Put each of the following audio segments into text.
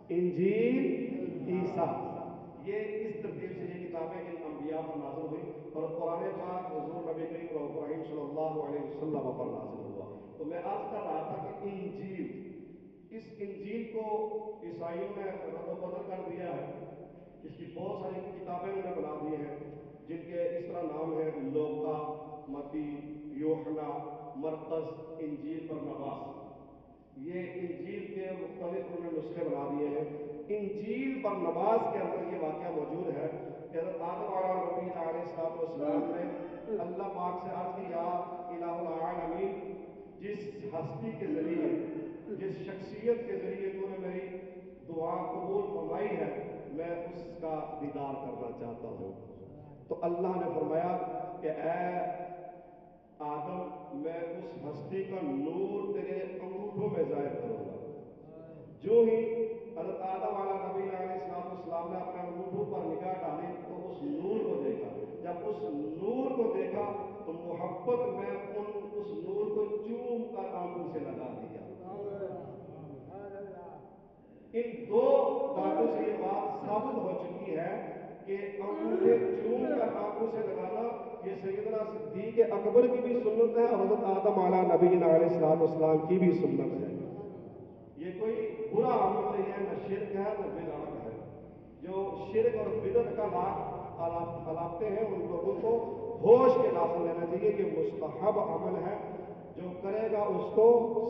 انجیل عیسیٰ، یہ اس ترتیب سے یہ کتابیں ان انبیاء پر نازل ہوئی اور قرآن پاک حضور نبی کریم رؤوف رحیم صلی اللہ علیہ وسلم پر نازل ہوا۔ تو میں عرض کر رہا تھا کہ انجیل، اس انجیل کو عیسائیوں نے رد و بدل کر دیا ہے، اس کی بہت ساری کتابیں انہوں نے بنا دی ہیں جن کے اس طرح نام ہیں: لوکا، متی، یوحنا، مرقس، انجیل برناباس۔ یہ انجیل کے مختلف انہوں نے نسخے بنا دیے ہیں۔ انجیل برناباس کے اندر یہ واقعہ موجود ہے کہ حضرت آدم علیہ نبی علیہ السلام نے اللہ پاک سے عرض کی، یا الہ العالمین، جس ہستی کے ذریعے، جس شخصیت کے ذریعے تو نے میری دعا قبول فرمائی ہے، میں اس کا دیدار کرنا چاہتا ہوں۔ تو اللہ نے فرمایا کہ اے آدم، میں اس ہستی کا نور تیرے انگوٹھوں میں ظاہر کروں گا۔ جو ہی حضرت آدم علیہ نبی علیہ السلام نے اپنے انگوٹھوں پر نگاہ ڈالی تو اس نور کو دیکھا۔ جب اس نور کو دیکھا تو محبت میں اس نور کو چوم کر آنکھوں سے لگا دیا۔ ان دو باتوں سے یہ بات ثابت ہو چکی ہے کہ انگوٹھے چوم کر آنکھوں سے لگانا یہ سیدنا صدیق اکبر کی بھی سنت ہے اور حضرت آدم علیہ نبی علیہ السلام کی بھی سنت ہے۔ یہ کوئی برا عمل نہیں ہے، نہ شرک ہے نہ بدعت ہے۔ جو شرک اور بدعت کا علاقے ہیں ان لوگوں کو ہوش کے ناخن لینا چاہیے کہ مستحب عمل ہے، جو کرے گا اس کو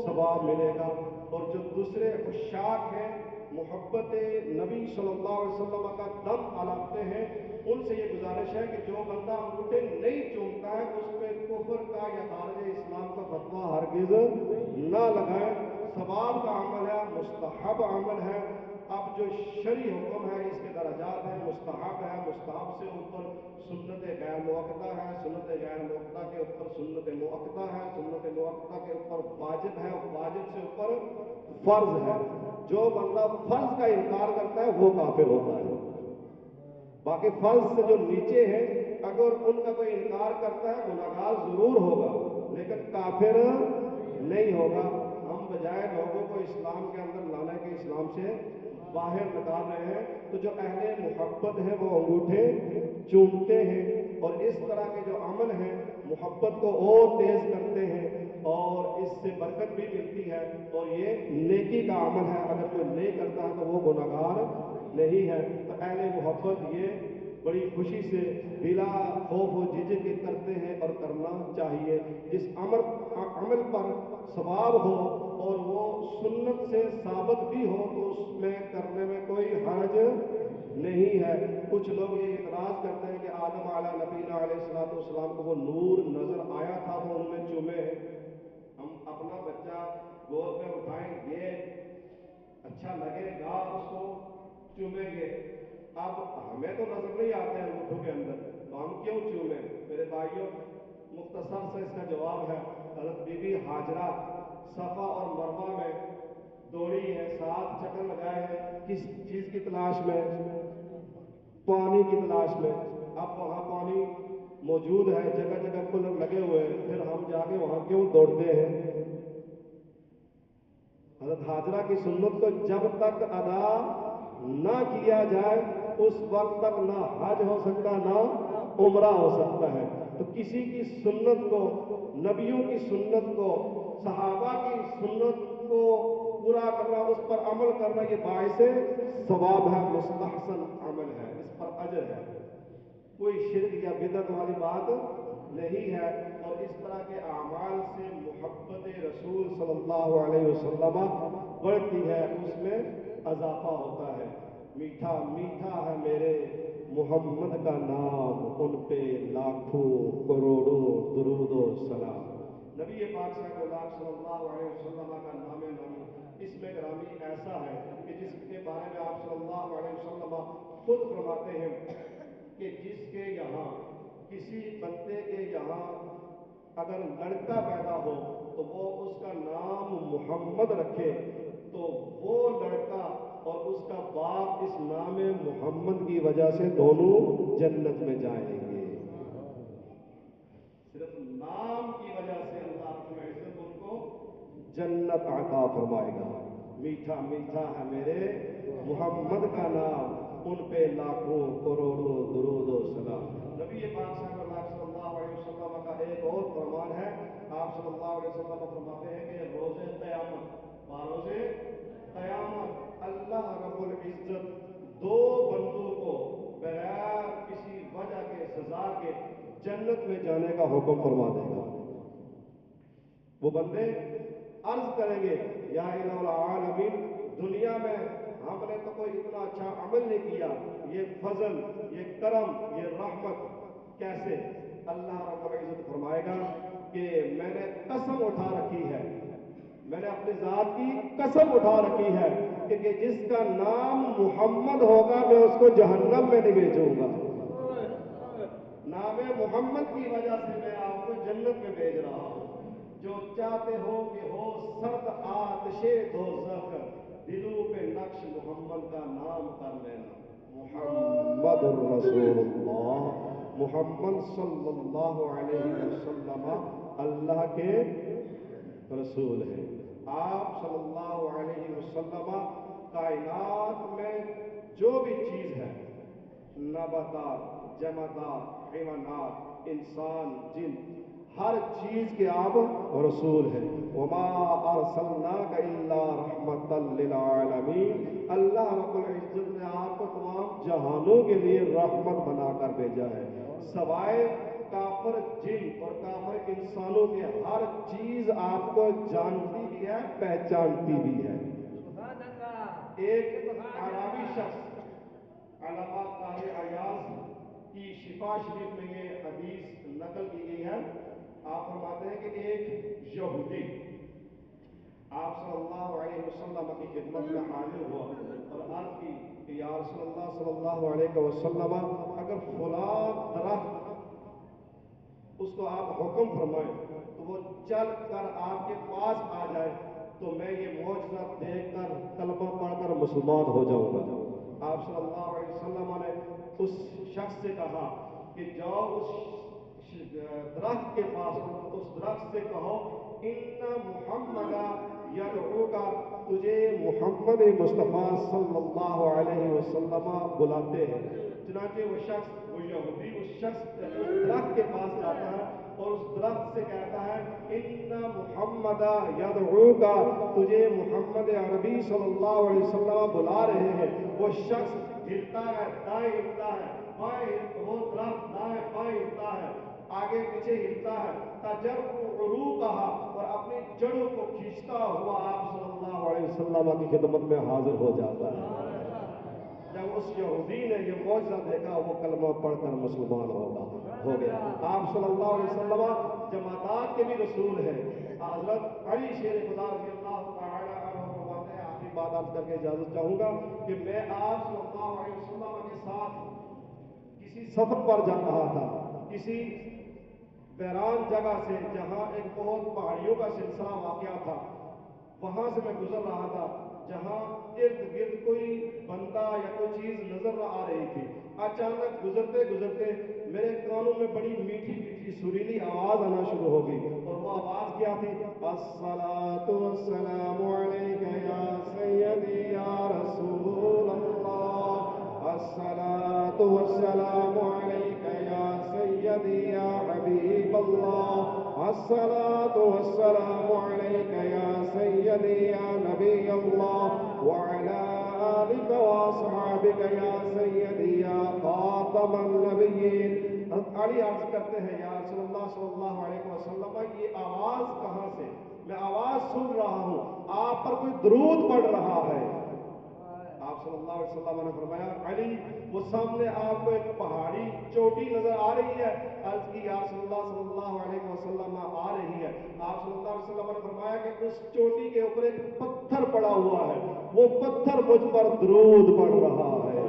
ثواب ملے گا۔ اور جو دوسرے عشاق ہیں، محبت نبی صلی اللہ علیہ وسلم کا دم علاقے ہیں، ان سے یہ گزارش ہے کہ جو بندہ انگوٹھے نہیں چومتا ہے اس پہ کفر کا یا خارج اسلام کا فتویٰ ہرگز نہ لگائے۔ ثواب کا عمل ہے، مستحب عمل ہے۔ اب جو شرعی حکم ہے اس کے درجات ہیں، مستحب ہے، مستحب سے اوپر سنت غیر مؤکدہ ہے، سنت غیر مؤکدہ کے اوپر سنت مؤکدہ ہے، سنت مؤکدہ کے اوپر واجب ہے، واجب سے اوپر فرض ہے۔ جو بندہ فرض کا انکار کرتا ہے وہ کافر ہوتا ہے۔ باقی فرض سے جو نیچے ہیں اگر ان کا کوئی انکار کرتا ہے گناہگار ضرور ہوگا لیکن کافر نہیں ہوگا۔ ہم بجائے لوگوں کو اسلام کے اندر لانے کے اسلام سے باہر نکال رہے ہیں، تو جو اہل محبت ہیں وہ انگوٹھے چومتے ہیں اور اس طرح کے جو عمل ہیں محبت کو اور تیز کرتے ہیں اور اس سے برکت بھی ملتی ہے اور یہ نیکی کا عمل ہے۔ اگر کوئی نہیں کرتا ہے تو وہ گناہگار نہیں ہے۔ تو اہل محبت یہ بڑی خوشی سے بلا خوف و جھجک کے کرتے ہیں اور کرنا چاہیے۔ جس عمل پر ثواب ہو اور وہ سنت سے ثابت بھی ہو تو اس میں کرنے میں کوئی حرج نہیں ہے۔ کچھ لوگ یہ اعتراض کرتے ہیں کہ آدم علیہ نبی علیہ السلام کو وہ نور نظر آیا تھا تو انہوں نے چومے۔ ہم اپنا بچہ گود میں اٹھائیں گے، اچھا لگے گا اس کو چومیں گے۔ اب ہمیں تو نظر نہیں آتے ہیں انگوٹھوں کے اندر تو ہم کیوں چومیں؟ میرے بھائیوں، مختصر سے اس کا جواب ہے، حضرت بی بی ہاجرہ صفا اور مروہ میں دوڑی ہے، 7 چکر لگائے ہیں، کس چیز کی تلاش میں؟ پانی کی تلاش میں۔ اب وہاں پانی موجود ہے، جگہ جگہ کولر لگے ہوئے ہیں، پھر ہم جا کے وہاں کیوں دوڑتے ہیں؟ حضرت حاجرہ کی سنت کو جب تک ادا نہ کیا جائے اس وقت تک نہ حج ہو سکتا نہ عمرہ ہو سکتا ہے۔ تو کسی کی سنت کو، نبیوں کی سنت کو، صحابہ کی سنت کو پورا کرنا، اس پر عمل کرنا یہ باعث ثواب ہے، مستحسن عمل ہے، اس پر اجر ہے۔ کوئی شرک یا بدعت والی بات نہیں ہے۔ اور اس طرح کے اعمال سے محبت رسول صلی اللہ علیہ وسلم بڑھتی ہے، اس میں اضافہ ہوتا ہے۔ میٹھا میٹھا ہے میرے محمد کا نام، ان پہ لاکھوں کروڑوں درود و سلام۔ نبی پاک صاحب اللہ صلی اللہ علیہ وسلم کا نام نامی اس میں گرامی ایسا ہے کہ جس کے بارے میں آپ صلی اللہ علیہ وسلم خود فرماتے ہیں کہ جس کے یہاں، کسی بندے کے یہاں اگر لڑکا پیدا ہو تو وہ اس کا نام محمد رکھے تو وہ لڑکا اور اس کا باپ اس نام محمد کی وجہ سے دونوں جنت میں جائیں گے۔ صرف نام کی وجہ سے اللہ رب العزت ان کو جنت عطا فرمائے گا۔ मीठा मीठा है मेरे मोहम्मद का नाम, उन पे लाखों करोड़ों दुरूद व सलाम। नबी पाक सल्लल्लाहु अलैहि वसल्लम का एक और फरमान है, आप सल्लल्लाहु अलैहि वसल्लम फरमाते हैं कि रोज़े क़यामत, बारोज़े क़यामत अल्लाह रब्बुल इज़्ज़त दो बंदों को बगैर किसी वजह के सजा के जन्नत में जाने का हुक्म फरमा देगा। वो बंदे अर्ज करेंगे, या इलाहुल आलमीन, दुनिया में हमने तो कोई इतना अच्छा अमल नहीं किया, ये फजल, ये करम, ये रहमत कैसे? अल्लाह रब्बुल इज़्ज़त फरमाएगा कि मैंने कसम उठा रखी है, मैंने अपनी जात की कसम उठा रखी है कि जिसका नाम मोहम्मद होगा मैं उसको जहन्नम में नहीं भेजूंगा। नाम मोहम्मद की वजह से मैं आपको जन्नत में भेज रहा हूँ। जो चाहते हो कि हो सर्द आतिशे दोज़ख, दिलों पे नक्श मोहम्मद का नाम कर लेना। मुहम्मदुर रसूलुल्लाह, मोहम्मद सल्लल्लाहु अलैहि वसल्लम अल्लाह के रसूल है। आप सल्लल्लाहु अलैहि वसल्लम कायनात में जो भी चीज़ है, नबातात, जमादात, हैवानात, इंसान, जिन, हर चीज के आप रसूल हैं। वमा अरसलनाका इल्ला रहमतल लिल आलमीन, अल्लाह रब्बुल इज्जत ने आपको तमाम जहानों के लिए रहमत बनाकर भेजा है। सवाए काफिर जिन और काफिर इंसानों के हर चीज आपको जानती भी है, पहचानती भी है। एक अरबी शख्स अल्लामा कारी अयाज की शिफा शरीफ में ये हदीस नकल की गई है। आप फरमाते हैं कि एक यहूदी आप सल्लल्लाहु अलैहि वसल्लम की खिदमत में हाजिर हुआ और अर्ज की कि या रसूलल्लाह सल्लल्लाहु अलैहि वसल्लम, अगर फला दरख्त उसको आप हुक्म फरमाएं तो वो चल कर आपके पास आ जाए तो मैं ये मौजज़ा देखकर कलमा पढ़कर मुसलमान हो जाऊंगा। आप सल्लल्लाहु अलैहि वसल्लम ने उस शख्स से कहा कि जाओ उस दरख्त के पास, उस दरख्त से कहो इन्ना मुहम्मदा यदऊका, तुझे मोहम्मद मुस्तफ़ा सल्लल्लाहु अलैहि वसल्लम बुलाते हैं। चुनांचे वो शख्स, वो यहूदी उस शख्स उस दरख्त के पास जाता है और उस दरख्त से कहता है इन्ना मुहम्मदा यदऊका, तुझे मोहम्मद अरबी सल्लल्लाहु अलैहि वसल्लम बुला रहे हैं। वो शख्स हिलता है, दाएं हिलता है, बाएं, वो दरख्त दाएं बाएं हिलता है, आगे पीछे हिलता है, तजर्रुअ कहा और अपनी जड़ों को खींचता हुआ आप सल्लल्लाहु अलैहि वसल्लम की खिदमत में हाजिर हो जाता है। जब उस यहूदी ने ये मौजज़ा देखा वो कलमा पढ़कर मुसलमान हो गया। आप सल्लल्लाहु अलैहि वसल्लम जमादात के भी रसूल हैं। हज़रत अली शेर खुदा रज़ियल्लाहु तआला अन्हु फरमाते हैं, आखिरी बात अर्ज़ करके इजाज़त चाहूँगा कि मैं आप सल्लल्लाहु अलैहि वसल्लम के साथ किसी सफर पर जा रहा था, किसी वीरान जगह से जहाँ एक बहुत पहाड़ियों का सिलसिला वाक़या था, वहां से मैं गुजर रहा था जहाँ इर्द गिर्द कोई बंदा या कोई चीज नजर आ रही थी। अचानक गुजरते गुजरते मेरे कानों में बड़ी मीठी मीठी सुरीली आवाज आना शुरू हो गई और वो आवाज क्या थी? अस्सलातु वस्सलामु अलैका या सय्यदी या रसूल अल्लाह, अस्सलातु वस्सलामु अलैका या सय्यदी या हबीब अल्लाह, अस्सलातु वस्सलामु अलैका या सय्यदी या नबी अल्लाह व अला आलिका व अस्हाबिका या सय्यदी या खातमन नबिय्यीन। अली अर्ज करते हैं, या रसूलुल्लाह सल्लल्लाहु अलैहि वसल्लम, ये आवाज कहां से? मैं आवाज सुन रहा हूं, आप पर कोई दुरूद पढ़ रहा है। आप सल्लल्लाहु अलैहि वसल्लम ने फरमाया, अली वो सामने आपको एक पहाड़ी चोटी नजर आ रही है? अर्ज की या रसूलल्लाह सल्लल्लाहु अलैहि वसल्लम आ रही है। आप सल्लल्लाहु अलैहि वसल्लम ने फरमाया कि उस चोटी के ऊपर एक पत्थर पड़ा हुआ है, वो पत्थर मुझ पर दुरूद पढ़ रहा है।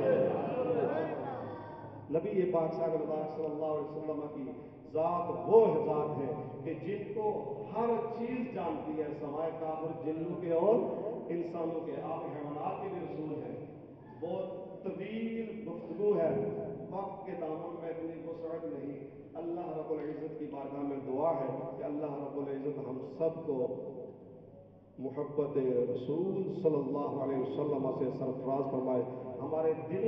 नबी पाक सल्लल्लाहु अलैहि वसल्लम की जात वो जात है कि जिनको हर चीज जानती है सवाए काफिर जिन्नों के और इंसानों के। आप हैवानात के भी रसूल हैं। बहुत तवील गुफ्तगू है, वक्त के दामन में इतनी वसअत नहीं। अल्लाह रब्बुल इज़्ज़त की बारगाह में दुआ है कि अल्लाह रब्बुल इज़्ज़त हम सबको محبت رسول صلی اللہ علیہ وسلم سے سرفراز فرمائے. ہمارے دل